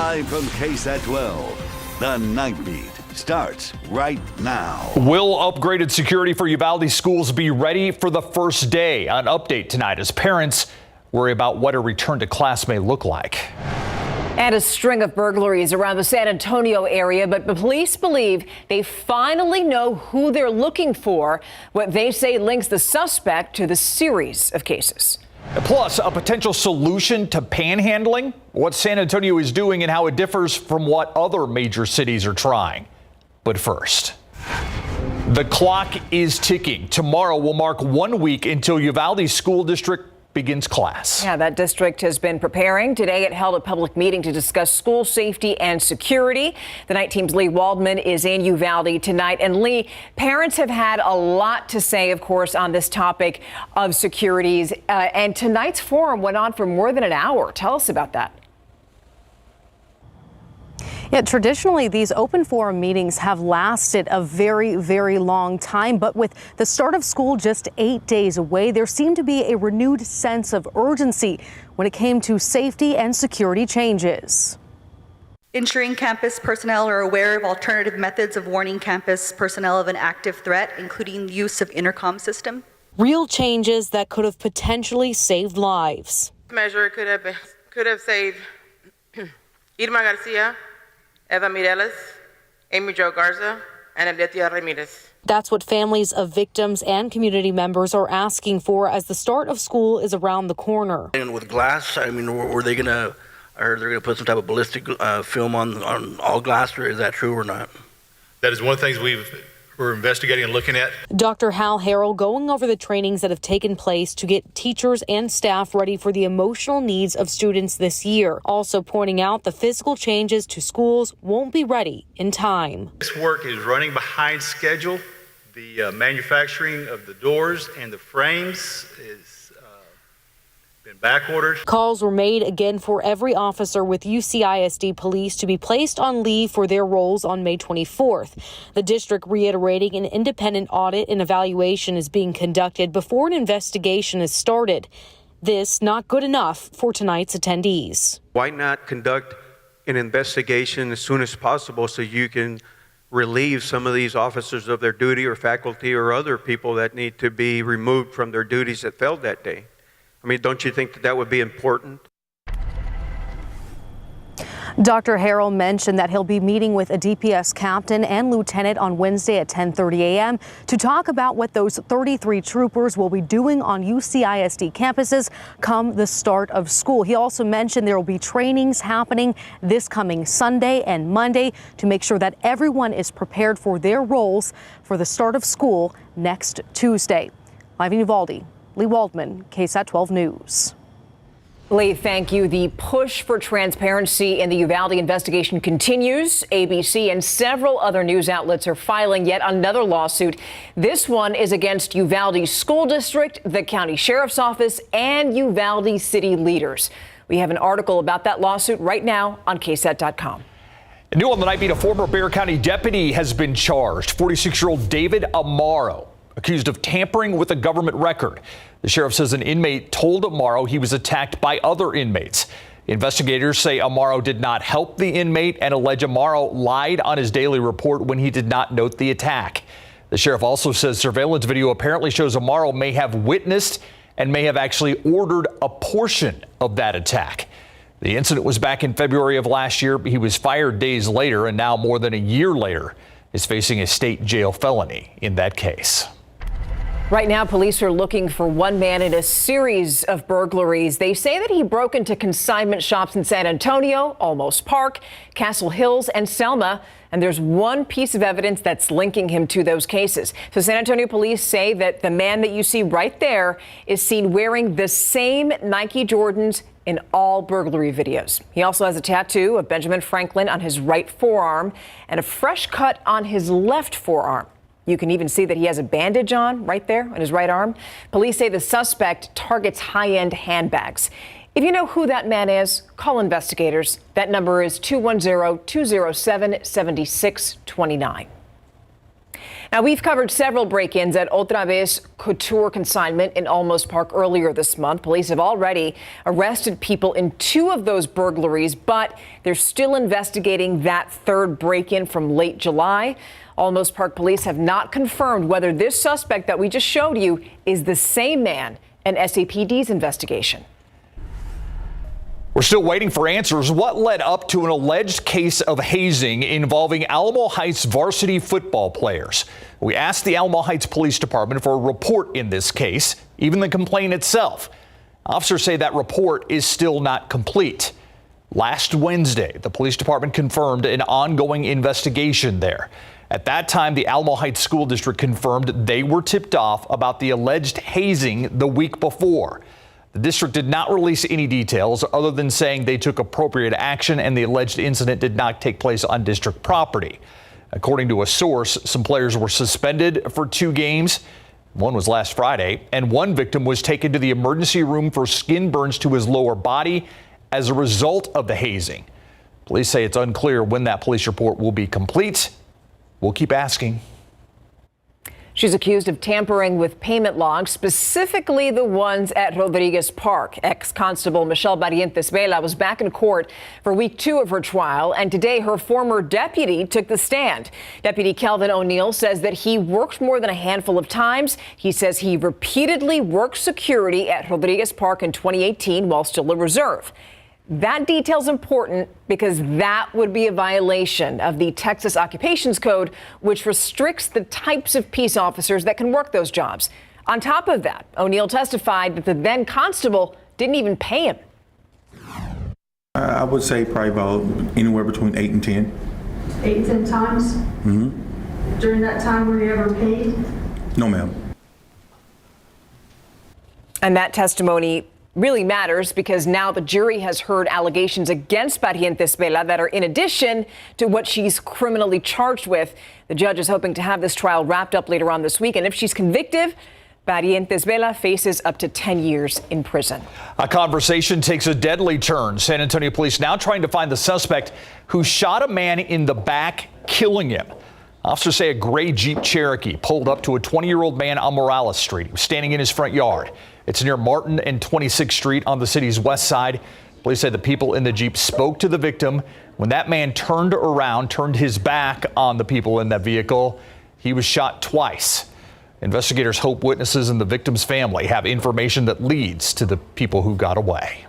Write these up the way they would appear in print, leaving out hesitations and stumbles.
Live from KSAT 12, the Nightbeat starts right now. Will upgraded security for Uvalde schools be ready for the first day? An update tonight as parents worry about what a return to class may look like. And a string of burglaries around the San Antonio area, but the police believe they finally know who they're looking for. What they say links the suspect to the series of cases. Plus, a potential solution to panhandling, what San Antonio is doing and how it differs from what other major cities are trying. But first, the clock is ticking. Tomorrow will mark 1 week until Uvalde School District begins class. Yeah, that district has been preparing. Today it held a public meeting to discuss school safety and security. The night team's Lee Waldman is in Uvalde tonight. And Lee, parents have had a lot to say, of course, on this topic of securities. And tonight's forum went on for more than an hour. Tell us about that. Yeah, traditionally, these open forum meetings have lasted a very, very long time. But with the start of school just 8 days away, there seemed to be a renewed sense of urgency when it came to safety and security changes. Ensuring campus personnel are aware of alternative methods of warning campus personnel of an active threat, including the use of intercom system. Real changes that could have potentially saved lives. Measure could have saved Irma Garcia, Eva Mireles, Amy Jo Garza, and Aletia Ramirez. That's what families of victims and community members are asking for as the start of school is around the corner. And with glass, I mean, are they gonna put some type of ballistic film on all glass, or is that true or not? That is one of the things we're investigating and looking at. Dr. Hal Harrell going over the trainings that have taken place to get teachers and staff ready for the emotional needs of students this year. Also pointing out the physical changes to schools won't be ready in time. This work is running behind schedule. The manufacturing of the doors and the frames is been back ordered. Calls were made again for every officer with UCISD police to be placed on leave for their roles on May 24th. The district reiterating an independent audit and evaluation is being conducted before an investigation is started. This not good enough for tonight's attendees. Why not conduct an investigation as soon as possible so you can relieve some of these officers of their duty, or faculty or other people that need to be removed from their duties that failed that day? I mean, don't you think that would be important? Dr. Harrell mentioned that he'll be meeting with a DPS captain and lieutenant on Wednesday at 10:30 a.m. to talk about what those 33 troopers will be doing on UCISD campuses come the start of school. He also mentioned there will be trainings happening this coming Sunday and Monday to make sure that everyone is prepared for their roles for the start of school next Tuesday. Live in Uvalde, Lee Waldman, KSAT 12 News. Lee, thank you. The push for transparency in the Uvalde investigation continues. ABC and several other news outlets are filing yet another lawsuit. This one is against Uvalde School District, the county sheriff's office, and Uvalde city leaders. We have an article about that lawsuit right now on KSAT.com. New on the Nightbeat, a former Bexar County deputy has been charged. 46-year-old David Amaro, accused of tampering with a government record. The sheriff says an inmate told Amaro he was attacked by other inmates. Investigators say Amaro did not help the inmate and allege Amaro lied on his daily report when he did not note the attack. The sheriff also says surveillance video apparently shows Amaro may have witnessed and may have actually ordered a portion of that attack. The incident was back in February of last year. He was fired days later, and now more than a year later is facing a state jail felony in that case. Right now, police are looking for one man in a series of burglaries. They say that he broke into consignment shops in San Antonio, Almost Park, Castle Hills, and Selma. And there's one piece of evidence that's linking him to those cases. So San Antonio police say that the man that you see right there is seen wearing the same Nike Jordans in all burglary videos. He also has a tattoo of Benjamin Franklin on his right forearm and a fresh cut on his left forearm. You can even see that he has a bandage on right there on his right arm. Police say the suspect targets high-end handbags. If you know who that man is, call investigators. That number is 210-207-7629. Now, we've covered several break-ins at Otra Vez Couture Consignment in Almost Park earlier this month. Police have already arrested people in 2 of those burglaries, but they're still investigating that third break-in from late July. Almost Park police have not confirmed whether this suspect that we just showed you is the same man in SAPD's investigation. We're still waiting for answers. What led up to an alleged case of hazing involving Alamo Heights varsity football players? We asked the Alamo Heights Police Department for a report in this case, even the complaint itself. Officers say that report is still not complete. Last Wednesday, the police department confirmed an ongoing investigation there. At that time, the Alamo Heights School District confirmed they were tipped off about the alleged hazing the week before. The district did not release any details other than saying they took appropriate action and the alleged incident did not take place on district property. According to a source, some players were suspended for 2 games. One was last Friday, and one victim was taken to the emergency room for skin burns to his lower body as a result of the hazing. Police say it's unclear when that police report will be complete. We'll keep asking. She's accused of tampering with payment logs, specifically the ones at Rodriguez Park. Ex-constable Michelle Barrientos Vela was back in court for week 2 of her trial, and today her former deputy took the stand. Deputy Kelvin O'Neill says that he worked more than a handful of times. He says he repeatedly worked security at Rodriguez Park in 2018 while still a reserve. That detail's important because that would be a violation of the Texas Occupations Code, which restricts the types of peace officers that can work those jobs. On top of that, O'Neill testified that the then constable didn't even pay him. I would say probably about anywhere between 8 and 10. 8 and 10 times? Mm-hmm. During that time, were you ever paid? No, ma'am. And that testimony really matters because now the jury has heard allegations against Barrientos Vela that are in addition to what she's criminally charged with. The judge is hoping to have this trial wrapped up later on this week. And if she's convicted, Barrientos Vela faces up to 10 years in prison. A conversation takes a deadly turn. San Antonio police now trying to find the suspect who shot a man in the back, killing him. Officers say a gray Jeep Cherokee pulled up to a 20-year-old man on Morales Street. He was standing in his front yard. It's near Martin and 26th Street on the city's west side. Police say the people in the Jeep spoke to the victim. When that man turned around, turned his back on the people in that vehicle, he was shot twice. Investigators hope witnesses and the victim's family have information that leads to the people who got away.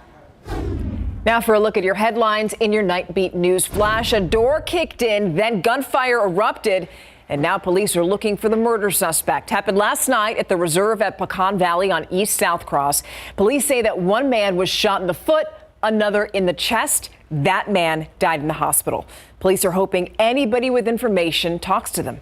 Now for a look at your headlines in your Nightbeat News Flash. A door kicked in, then gunfire erupted, and now police are looking for the murder suspect. Happened last night at the reserve at Pecan Valley on East South Cross. Police say that one man was shot in the foot, another in the chest. That man died in the hospital. Police are hoping anybody with information talks to them.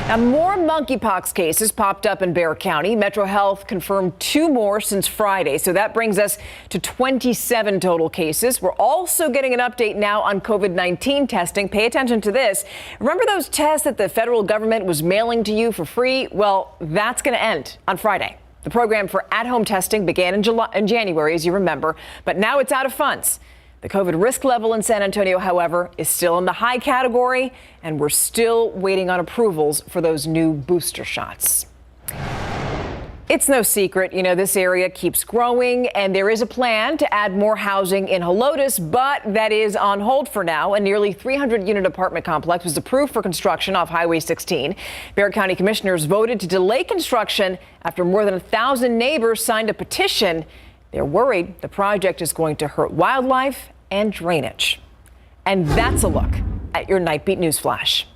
Now, more monkeypox cases popped up in Bexar County. Metro Health confirmed 2 more since Friday, so that brings us to 27 total cases. We're also getting an update now on COVID-19 testing. Pay attention to this. Remember those tests that the federal government was mailing to you for free? Well, that's going to end on Friday. The program for at-home testing began in January, as you remember, but now it's out of funds. The COVID risk level in San Antonio, however, is still in the high category, and we're still waiting on approvals for those new booster shots. It's no secret, this area keeps growing, and there is a plan to add more housing in Helotes, but that is on hold for now. A nearly 300-unit apartment complex was approved for construction off Highway 16. Bexar County commissioners voted to delay construction after more than 1,000 neighbors signed a petition. They're worried the project is going to hurt wildlife and drainage. And that's a look at your Nightbeat News Flash.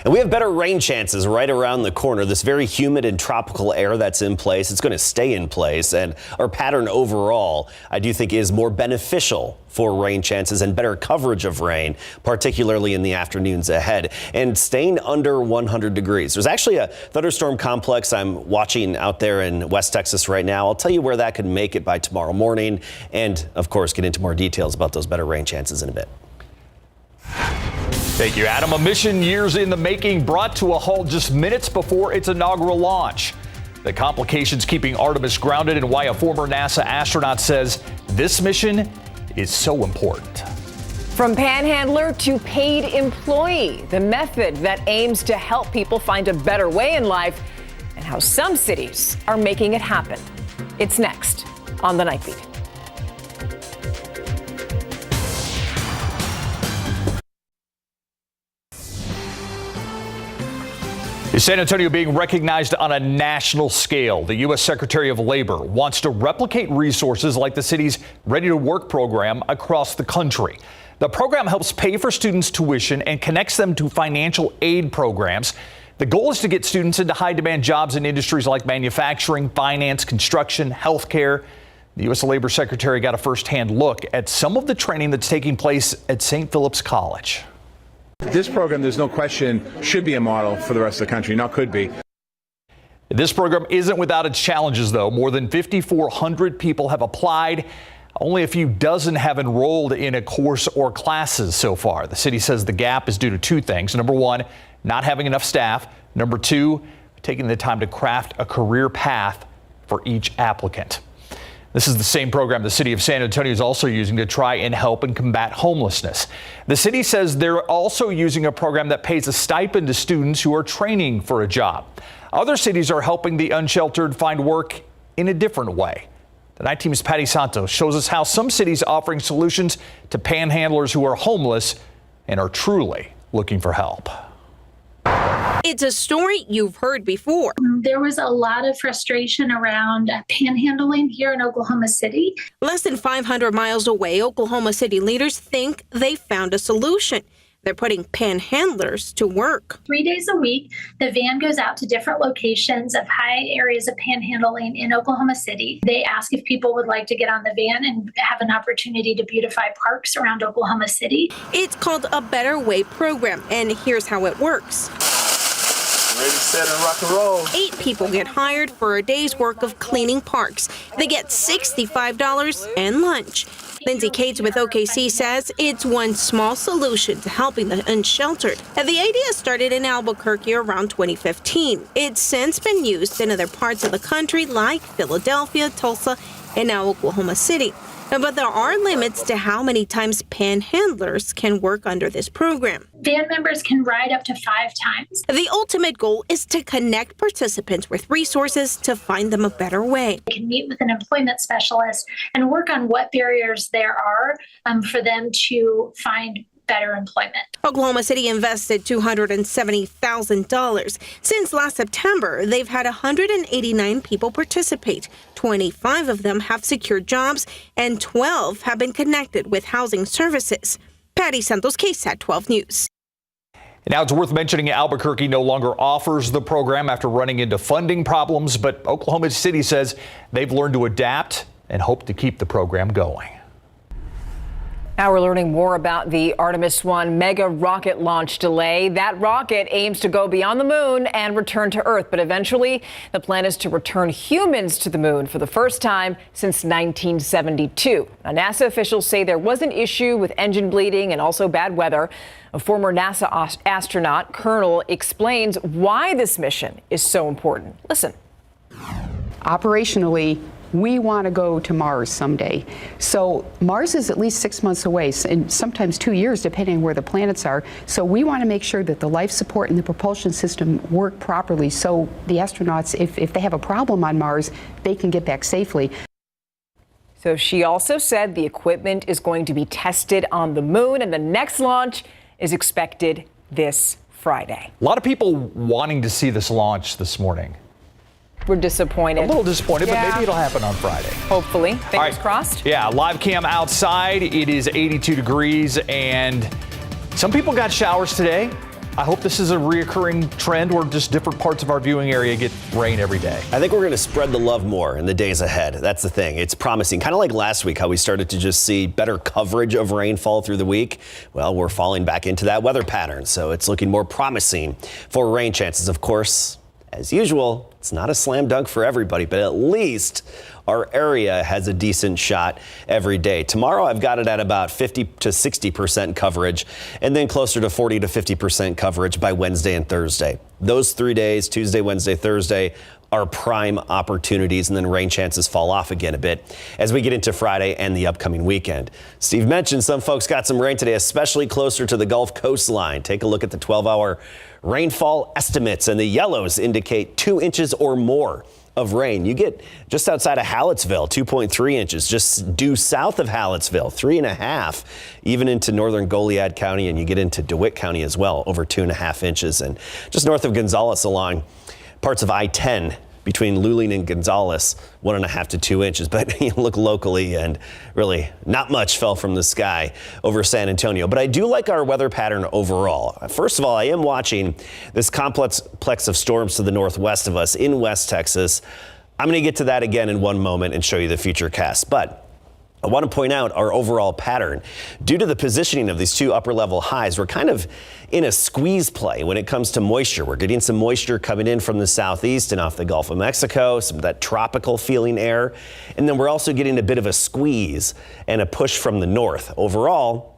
And we have better rain chances right around the corner. This very humid and tropical air that's in place, it's going to stay in place. And our pattern overall, I do think, is more beneficial for rain chances and better coverage of rain, particularly in the afternoons ahead, and staying under 100 degrees. There's actually a thunderstorm complex I'm watching out there in West Texas right now. I'll tell you where that could make it by tomorrow morning and, of course, get into more details about those better rain chances in a bit. Thank you, Adam. A mission years in the making brought to a halt just minutes before its inaugural launch. The complications keeping Artemis grounded and why a former NASA astronaut says this mission is so important. From panhandler to paid employee, the method that aims to help people find a better way in life and how some cities are making it happen. It's next on the Nightbeat. Is San Antonio being recognized on a national scale? The U.S. Secretary of Labor wants to replicate resources like the city's Ready to Work program across the country. The program helps pay for students' tuition and connects them to financial aid programs. The goal is to get students into high-demand jobs in industries like manufacturing, finance, construction, healthcare. The U.S. Labor Secretary got a first-hand look at some of the training that's taking place at St. Philip's College. This program, there's no question, should be a model for the rest of the country. Not could be. This program isn't without its challenges, though. More than 5,400 people have applied. Only a few dozen have enrolled in a course or classes so far. The city says the gap is due to two things. Number one, not having enough staff. Number two, taking the time to craft a career path for each applicant. This is the same program the city of San Antonio is also using to try and help and combat homelessness. The city says they're also using a program that pays a stipend to students who are training for a job. Other cities are helping the unsheltered find work in a different way. The Night Team's Patty Santos shows us how some cities are offering solutions to panhandlers who are homeless and are truly looking for help. It's a story you've heard before. There was a lot of frustration around panhandling here in Oklahoma City. Less than 500 miles away, Oklahoma City leaders think they found a solution. They're putting panhandlers to work. 3 days a week, the van goes out to different locations of high areas of panhandling in Oklahoma City. They ask if people would like to get on the van and have an opportunity to beautify parks around Oklahoma City. It's called a Better Way program, and here's how it works. Ready, set, and rock and roll. 8 people get hired for a day's work of cleaning parks. They get $65 and lunch. Lindsay Cates with OKC says it's one small solution to helping the unsheltered. And the idea started in Albuquerque around 2015. It's since been used in other parts of the country like Philadelphia, Tulsa, and now Oklahoma City. But there are limits to how many times panhandlers can work under this program. Van members can ride up to 5 times. The ultimate goal is to connect participants with resources to find them a better way. They can meet with an employment specialist and work on what barriers there are for them to find better employment. Oklahoma City invested $270,000. Since last September, they've had 189 people participate. 25 of them have secured jobs, and 12 have been connected with housing services. Patty Santos, KSAT 12 News. Now it's worth mentioning Albuquerque no longer offers the program after running into funding problems, but Oklahoma City says they've learned to adapt and hope to keep the program going. Now we're learning more about the Artemis 1 mega rocket launch delay. That rocket aims to go beyond the moon and return to Earth, but eventually the plan is to return humans to the moon for the first time since 1972. Now, NASA officials say there was an issue with engine bleeding and also bad weather. A former NASA astronaut, Colonel, explains why this mission is so important. Listen. Operationally, we want to go to Mars someday. So Mars is at least 6 months away, and sometimes 2 years, depending on where the planets are. So we want to make sure that the life support and the propulsion system work properly, so the astronauts, if they have a problem on Mars, they can get back safely. So she also said the equipment is going to be tested on the moon, and the next launch is expected this Friday. A lot of people wanting to see this launch this morning. We're disappointed. A little disappointed, but maybe it'll happen on Friday. Hopefully. Fingers crossed. Yeah, live cam outside. It is 82 degrees, and some people got showers today. I hope this is a reoccurring trend where just different parts of our viewing area get rain every day. I think we're going to spread the love more in the days ahead. That's the thing. It's promising. Kind of like last week, how we started to just see better coverage of rainfall through the week. Well, we're falling back into that weather pattern, so it's looking more promising for rain chances. Of course, as usual, it's not a slam dunk for everybody, but at least our area has a decent shot every day. Tomorrow, I've got it at about 50 to 60% coverage, and then closer to 40 to 50% coverage by Wednesday and Thursday. Those 3 days, Tuesday, Wednesday, Thursday, are prime opportunities, and then rain chances fall off again a bit as we get into Friday and the upcoming weekend. Steve mentioned some folks got some rain today, especially closer to the Gulf coastline. Take a look at the 12-hour rainfall estimates, and the yellows indicate 2 inches or more of rain. You get just outside of Hallettsville, 2.3 inches, just due south of Hallettsville, 3.5, even into northern Goliad County, and you get into DeWitt County as well, over 2.5 inches, and just north of Gonzales along parts of I-10 between Luling and Gonzales, 1.5 to 2 inches. But you look locally, and really not much fell from the sky over San Antonio. But I do like our weather pattern overall. First of all, I am watching this complex of storms to the northwest of us in West Texas. I'm going to get to that again in one moment and show you the future cast. But I want to point out our overall pattern. Due to the positioning of these 2 upper level highs, we're kind of in a squeeze play when it comes to moisture. We're getting some moisture coming in from the southeast and off the Gulf of Mexico, some of that tropical feeling air. And then we're also getting a bit of a squeeze and a push from the north. Overall,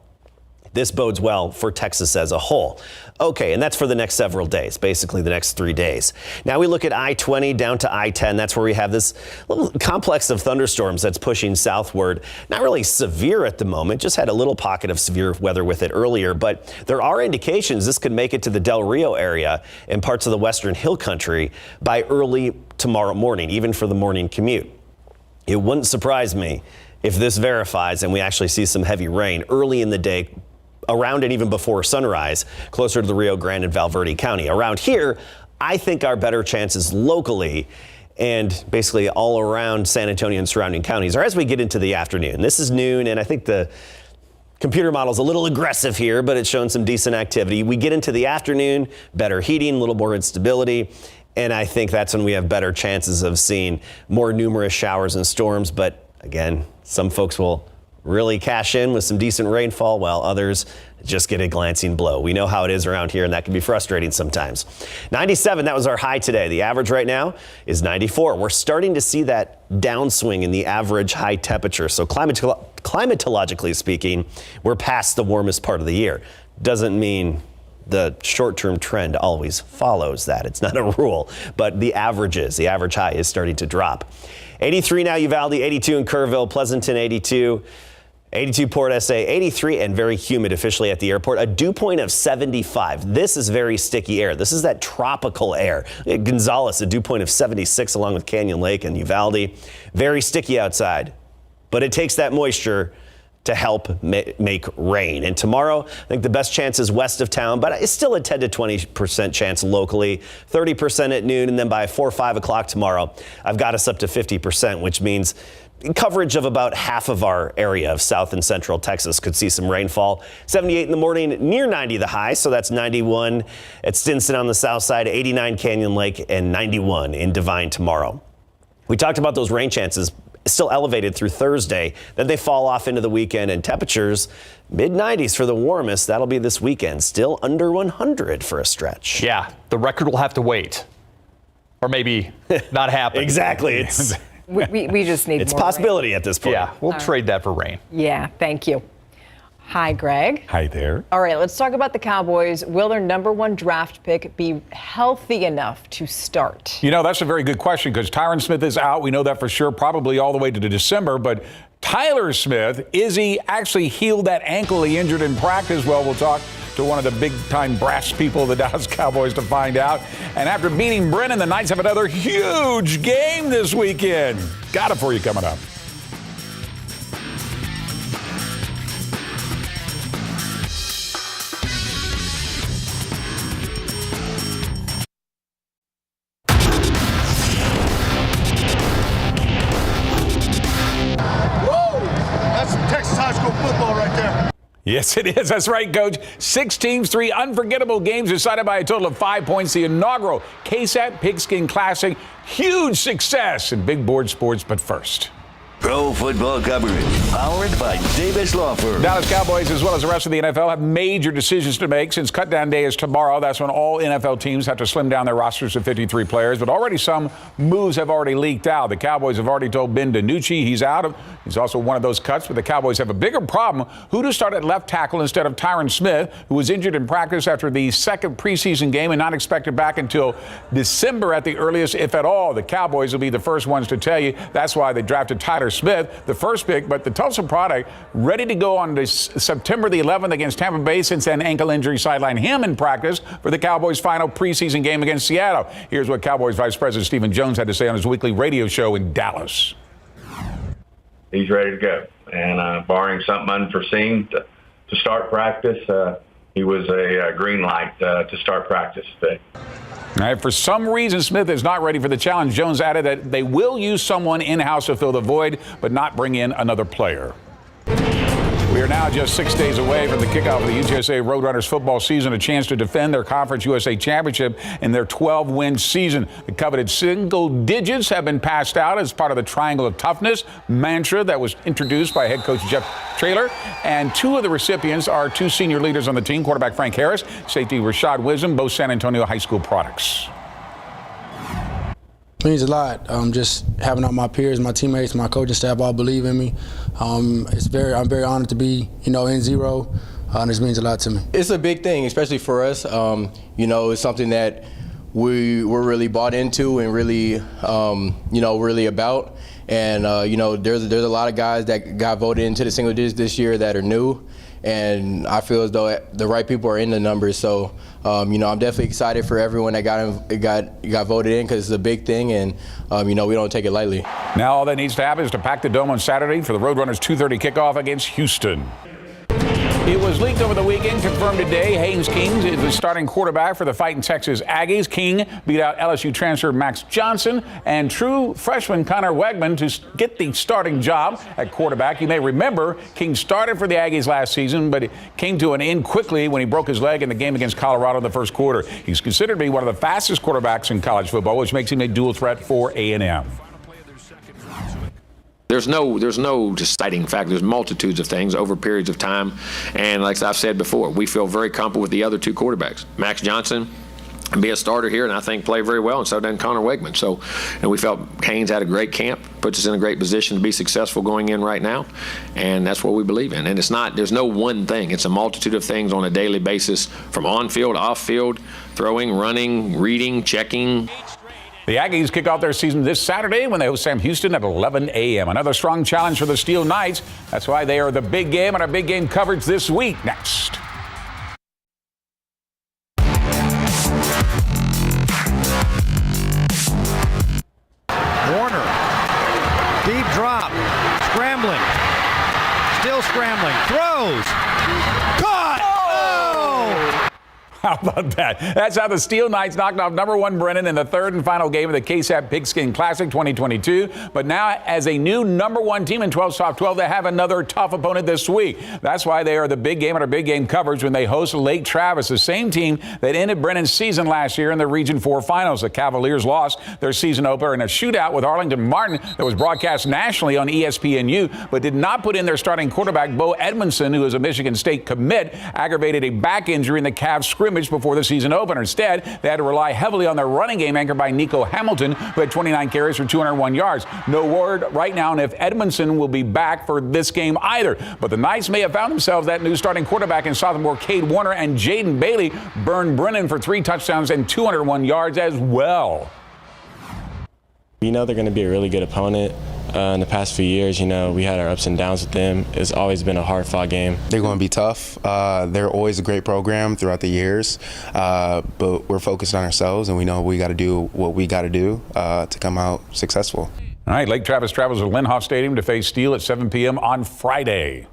this bodes well for Texas as a whole. Okay, and that's for the next several days, basically the next 3 days. Now we look at I-20 down to I-10. That's where we have this little complex of thunderstorms that's pushing southward. Not really severe at the moment, just had a little pocket of severe weather with it earlier, but there are indications this could make it to the Del Rio area and parts of the western hill country by early tomorrow morning, even for the morning commute. It wouldn't surprise me if this verifies and we actually see some heavy rain early in the day, around and even before sunrise, closer to the Rio Grande and Valverde County. Around here, I think our better chances locally and basically all around San Antonio and surrounding counties are as we get into the afternoon. This is noon, and I think the computer model's a little aggressive here, but it's showing some decent activity. We get into the afternoon, better heating, a little more instability, and I think that's when we have better chances of seeing more numerous showers and storms. But again, some folks will really cash in with some decent rainfall, while others just get a glancing blow. We know how it is around here, and that can be frustrating sometimes. 97, that was our high today. The average right now is 94. We're starting to see that downswing in the average high temperature. So climatologically speaking, we're past the warmest part of the year. Doesn't mean the short-term trend always follows that. It's not a rule, but the average high is starting to drop. 83 now Uvalde, 82 in Kerrville, Pleasanton 82. 82 Port SA, 83, and very humid officially at the airport. A dew point of 75. This is very sticky air. This is that tropical air. Gonzales, a dew point of 76 along with Canyon Lake and Uvalde. Very sticky outside, but it takes that moisture to help make rain. And tomorrow, I think the best chance is west of town, but it's still a 10 to 20% chance locally, 30% at noon, and then by 4 or 5 o'clock tomorrow, I've got us up to 50%, which means coverage of about half of our area of south and central Texas could see some rainfall. 78 in the morning, near 90 the high, so that's 91 at Stinson on the south side, 89 Canyon Lake, and 91 in Divine tomorrow. We talked about those rain chances still elevated through Thursday. Then they fall off into the weekend, and temperatures mid-90s for the warmest. That'll be this weekend. Still under 100 for a stretch. Yeah, the record will have to wait, or maybe not happen. Exactly. It's we just need it's more possibility rain. At this point. Yeah, we'll trade that for rain. Yeah, thank you. Hi, Greg. Hi there. All right, let's talk about the Cowboys. Will their #1 draft pick be healthy enough to start? You know, that's a very good question because Tyron Smith is out. We know that for sure, probably all the way to December. But Tyler Smith, is he actually healed that ankle he injured in practice? Well, we'll talk to one of the big-time brass people of the Dallas Cowboys to find out. And after beating Brennan, the Knights have another huge game this weekend. Got it for you coming up. Yes, it is. That's right, Coach. 6 teams, 3 unforgettable games decided by a total of 5 points. The inaugural KSAT Pigskin Classic. Huge success in big board sports. But first, Pro football coverage powered by Davis Law Firm. Dallas Cowboys, as well as the rest of the NFL, have major decisions to make since cutdown day is tomorrow. That's when all NFL teams have to slim down their rosters to 53 players. But already some moves have already leaked out. The Cowboys have already told Ben DiNucci he's out. He's also one of those cuts. But the Cowboys have a bigger problem: who to start at left tackle instead of Tyron Smith, who was injured in practice after the second preseason game and not expected back until December at the earliest, if at all. The Cowboys will be the first ones to tell you. That's why they drafted Tyler Smith, the first pick. But the Tulsa product, ready to go on this September the 11th against Tampa Bay, since an ankle injury sidelined him in practice for the Cowboys' final preseason game against Seattle. Here's what Cowboys Vice President Stephen Jones had to say on his weekly radio show in Dallas. He's ready to go, and barring something unforeseen to start practice, he was a green light to start practice today. All right, for some reason, Smith is not ready for the challenge. Jones added that they will use someone in-house to fill the void, but not bring in another player. We are now just 6 days away from the kickoff of the UTSA Roadrunners football season, a chance to defend their Conference USA championship in their 12-win season. The coveted single digits have been passed out as part of the Triangle of Toughness mantra that was introduced by head coach Jeff Traylor. And two of the recipients are two senior leaders on the team: quarterback Frank Harris, safety Rashad Wisdom, both San Antonio high school products. It means a lot. Just having all my peers, my teammates, my coaching staff all believe in me. I'm very honored to be, in zero. This means a lot to me. It's a big thing, especially for us. It's something that we're really bought into and really, really about. And there's a lot of guys that got voted into the single digits this year that are new. And I feel as though the right people are in the numbers. So, I'm definitely excited for everyone that got voted in, because it's a big thing, and we don't take it lightly. Now all that needs to happen is to pack the dome on Saturday for the Roadrunners 2:30 kickoff against Houston. It was leaked over the weekend, confirmed today. Haynes King is the starting quarterback for the Fighting Texas Aggies. King beat out LSU transfer Max Johnson and true freshman Connor Wegman to get the starting job at quarterback. You may remember King started for the Aggies last season, but it came to an end quickly when he broke his leg in the game against Colorado in the first quarter. He's considered to be one of the fastest quarterbacks in college football, which makes him a dual threat for A&M. There's no deciding factor. There's multitudes of things over periods of time. And like I've said before, we feel very comfortable with the other two quarterbacks. Max Johnson be a starter here, and I think play very well, and so done Connor Wegman. So, and we felt Haynes had a great camp, puts us in a great position to be successful going in right now, and that's what we believe in. And there's no one thing. It's a multitude of things on a daily basis, from on-field, off-field, throwing, running, reading, checking. The Aggies kick off their season this Saturday when they host Sam Houston at 11 a.m. Another strong challenge for the Steel Knights. That's why they are the big game, and our big game coverage this week. Next. Warner, deep drop, scrambling, still scrambling, throws, caught! Oh! How about that? That's how the Steel Knights knocked off #1 Brennan in the third and final game of the KSAT Pigskin Classic 2022. But now, as a new #1 team in 12's Top 12, they have another tough opponent this week. That's why they are the big game at our big game coverage when they host Lake Travis, the same team that ended Brennan's season last year in the Region 4 finals. The Cavaliers lost their season opener in a shootout with Arlington Martin that was broadcast nationally on ESPNU, but did not put in their starting quarterback, Bo Edmondson, who is a Michigan State commit, aggravated a back injury in the Cavs scrimmage before the season opener. Instead, they had to rely heavily on their running game, anchored by Nico Hamilton, who had 29 carries for 201 yards. No word right now on if Edmondson will be back for this game either. But the Knights may have found themselves that new starting quarterback in sophomore Cade Warner, and Jaden Bailey burned Brennan for 3 touchdowns and 201 yards as well. We know they're going to be a really good opponent. In the past few years, we had our ups and downs with them. It's always been a hard-fought game. They're going to be tough. They're always a great program throughout the years, but we're focused on ourselves, and we know we got to do what we got to do to come out successful. All right, Lake Travis travels to Lindhoff Stadium to face Steele at 7 p.m. on Friday.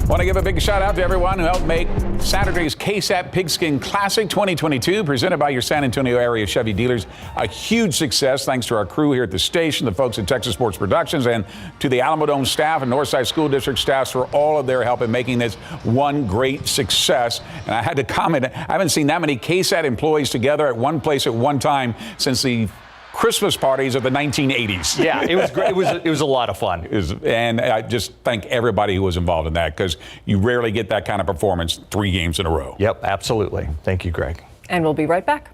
Want to give a big shout out to everyone who helped make Saturday's KSAT Pigskin Classic 2022, presented by your San Antonio area Chevy dealers, a huge success thanks to our crew here at the station, the folks at Texas Sports Productions, and to the Alamo Dome staff and Northside School District staffs for all of their help in making this one great success. And I had to comment, I haven't seen that many KSAT employees together at one place at one time since the Christmas parties of the 1980s. Yeah, it was great. It was a lot of fun. And I just thank everybody who was involved in that, because you rarely get that kind of performance 3 games in a row. Yep, absolutely. Thank you, Greg. And we'll be right back.